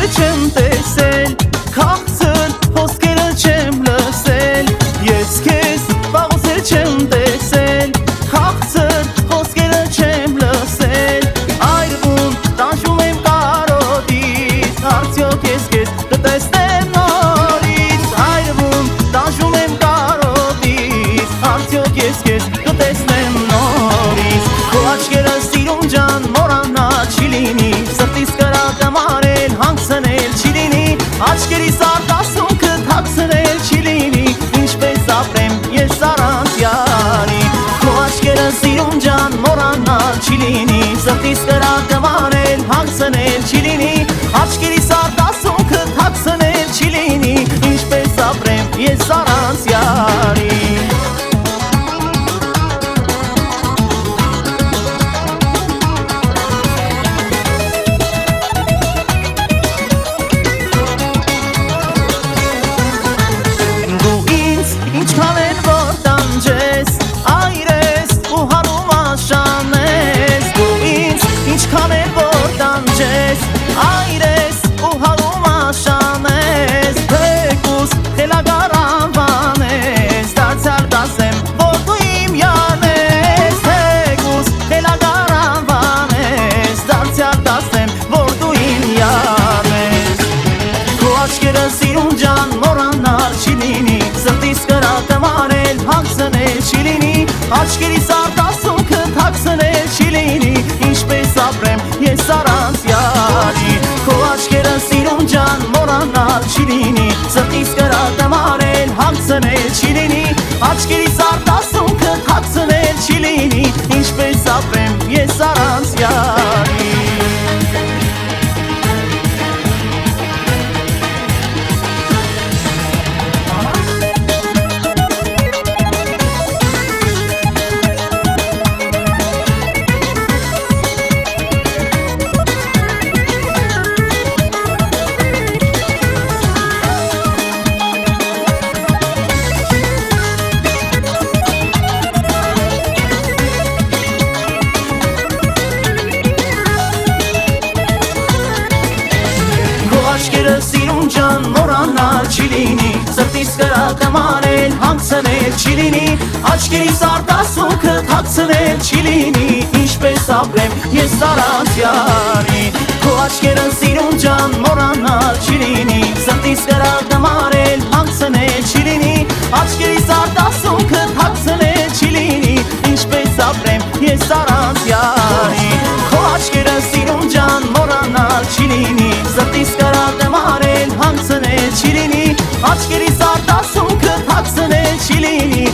Չեմ տեսել, քաղցր խոսքերը չեմ լսել, ես քեզ վաղուց չեմ տեսել, քաղցր խոսքերը չեմ լսել, այրվում տանջում եմ կարոտից, արդյոք ես քեզ կտեսնեմ նորից, այրվում տանջում եմ կարոտից, արդյոք ես քեզ կտեսնեմ նորից, քո աչքերը սիրում ջան մոռանալ չի լինի, սրտիս կրակը մարել հանգցնել չի լինի, աչքերիս արտասունքը թաքցնել չի լինի, ինչպես ապրեմ ես առանց յարի, քո աչքերը սիրում ջան մոռանալ չի լինի, սրտիս կրակը մարել հանգցնել չի լինի, աչքերիս արտասունքը թաքցնել չի լինի, ինչպես ապրեմ ես առանց յարի Այրես ու հարում աշանես Թեկուս խելագարան վանես Դարձյալ դասեմ, որ դու իմ յարն ես Թեկուս խելագարան վանես Դարձյալ դասեմ, որ դու իմ յարն ես Քո աչքերը սիրում ջան մոռանալ չի լինի Սրտիս կրակը մարել հանգցնել չի լինի Աչքերիս արտասունքը թաքցնել չի լինի Ինչպես ապրեմ ես առանց յարի Քո աչքերը սիրում ջան մոռանալ չի լինի Սրտիս կրակը մարել հանգցնել չի լինի Աչքերիս արտասունքը թաքցնել չի լինի Ինչպես ապրեմ ես առանց յարի Սիրում ջան մոռանալ չի լինի Սրտիս կրակը մարել հանգցնել չի լինի Աչքերիս արտասունքը թաքցնել չի լինի Ինչպես ապրեմ ես առանց յարի Քո աչքերը սիրում ջան մոռանալ չի լինի Սրտիս կրակը մարել հանգցնել չի լինի Աչքերիս արտասունքը թաքցնել չի լինի Ինչպես ապրեմ ես առանց յարի Քո աչքերը սիրում ջան մոռանալ չի լինի Սրտիս կրակը մարել հանգցնել չի լինի Աչքերիս արտասունքը թաքցնել չի լինի